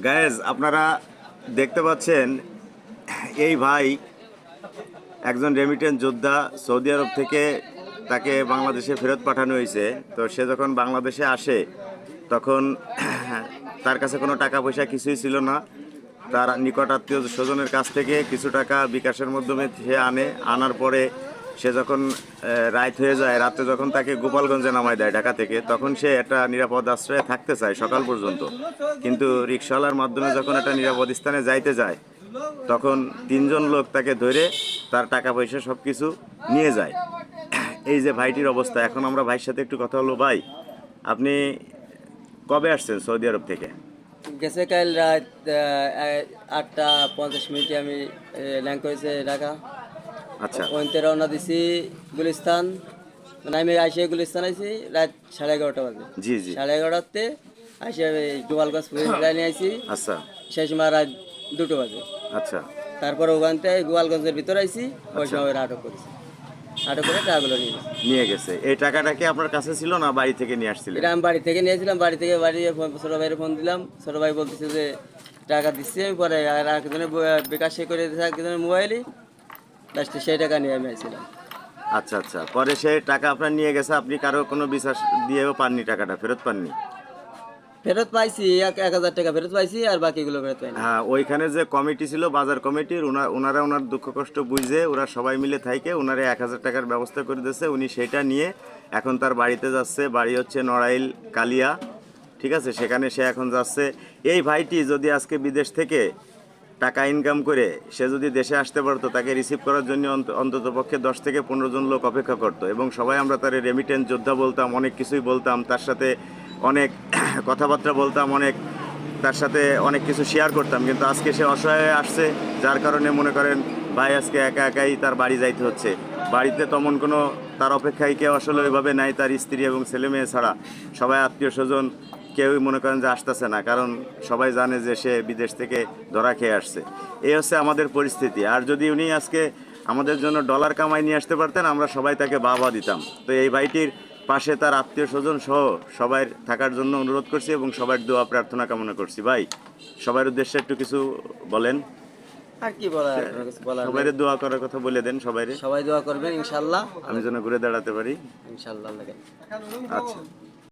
Guys আপনারা দেখতে পাচ্ছেন এই ভাই একজন রেমিটেন্স যোদ্ধা। সৌদি আরব থেকে তাকে বাংলাদেশে ফেরত পাঠানো হয়েছে। তো সে যখন বাংলাদেশে আসে তখন তার কাছে কোনো টাকা পয়সা কিছুই ছিল না। তার নিকট আত্মীয় স্বজনের কাছ থেকে কিছু টাকা বিকাশের মাধ্যমে সে আনার পরে সে যখন রাত হয়ে যায়, রাতে যখন তাকে গোপালগঞ্জে নামায় দেয় ঢাকা থেকে, তখন সে একটা নিরাপদ আশ্রয়ে থাকতে চায় সকাল পর্যন্ত। কিন্তু রিক্সাওয়ালার মাধ্যমে যখন একটা নিরাপদ স্থানে যাইতে যায় তখন তিনজন লোক তাকে ধরে তার টাকা পয়সা সব কিছু নিয়ে যায়। এই যে ভাইটির অবস্থা। এখন আমরা ভাইয়ের সাথে একটু কথা হলো। ভাই, আপনি কবে আসছেন সৌদি আরব থেকে? গেছে কাল রাত 8:50 আমি ল্যান্ড করেছে ঢাকা। আচ্ছা ওইতে রওনা দিছি গুলিস্তান। মানে আমি আইসে গুলিস্তান আইছি রাত 11:30 বাজে। জি জি। 11:30-তে আইসে গোপালগঞ্জ পুলিশ লাইনে আইছি। আচ্ছা সেই সময় রাত 2 বাজে। আচ্ছা তারপরে ওখান থেকে গোপালগঞ্জের ভিতরে আইছি। ওই আচ্ছা। সময় ওরা আটক করেছি। আটক করে টাকাগুলো নিয়ে গেছে। নিয়ে গেছে। এই টাকাটা কি আপনার কাছে ছিল না বাড়ি থেকে নিয়ে আসছিলেন? এটা আমি বাড়ি থেকে নিয়েছিলাম। বাড়ি থেকে ছোটো ভাইয়ের ফোন দিলাম। ছোটো ভাই বলতেছে যে টাকা দিচ্ছি। আমি পরে আর একজনের বিকাশে করে দিয়েছে একজনের মোবাইলে। লাস্টে সেই টাকা নিয়ে আমি আসছিলাম। আচ্ছা আচ্ছা। পরে সেই টাকা আপনার নিয়ে গেছে, আপনি কারো কোনো বিশ্বাস দিয়েও পাননি, টাকাটা ফেরত পাননি? ফেরত পাইছি 1,000 টাকা ফেরত পাইছি, আর বাকিগুলো ফেরত পাইনি। হ্যাঁ, ওইখানে যে কমিটি ছিল বাজার কমিটির, ওনারা ওনার দুঃখ কষ্ট বুঝে ওরা সবাই মিলে থাইকে ওনারে 1,000 টাকার ব্যবস্থা করে দিয়েছে। উনি সেটা নিয়ে এখন তার বাড়িতে যাচ্ছে। বাড়ি হচ্ছে নড়াইল কালিয়া, ঠিক আছে? সেখানে সে এখন যাচ্ছে। এই ভাইটি যদি আজকে বিদেশ থেকে টাকা ইনকাম করে সে যদি দেশে আসতে পারতো, তাকে রিসিভ করার জন্য অন্তত পক্ষে 10 থেকে 15 জন লোক অপেক্ষা করতো, এবং সবাই আমরা তার রেমিটেন্স যোদ্ধা বলতাম, অনেক কিছুই বলতাম তার সাথে, অনেক কথাবার্তা বলতাম, অনেক তার সাথে অনেক কিছু শেয়ার করতাম। কিন্তু আজকে সে অসহায় আসছে, যার কারণে মনে করেন ভাই আজকে একা একাই তার বাড়ি যাইতে হচ্ছে। বাড়িতে তেমন কোনো তার অপেক্ষায় কেউ আসলে ওইভাবে নাই, তার স্ত্রী এবং ছেলে মেয়ে ছাড়া। সবাই আত্মীয় স্বজন কেউই মনে করেন যে আসতেছে না, কারণ সবাই জানে যে সে বিদেশ থেকে ধরা খেয়ে আসছে। এই হচ্ছে আমাদের পরিস্থিতি। আর যদি উনি আজকে আমাদের জন্য ডলার কামাই নিয়ে আসতে পারতেন, আমরা সবাই তাকে বাহবা দিতাম। তো এই ভাইটির পাশে তার আত্মীয় স্বজন সহ সবাই থাকার জন্য অনুরোধ করছি এবং সবার দোয়া প্রার্থনা কামনা করছি। ভাই, সবার উদ্দেশ্যে একটু কিছু বলেন। আর কি বলার, আর কিছু বলার সবাই নেই। দোয়া করার কথা বলে দেন সবাইরে, সবাই দোয়া করবেন ইনশাল্লাহ। আমি যেন ঘুরে দাঁড়াতে পারি। ইনশাল্লাহ লাগে। আচ্ছা।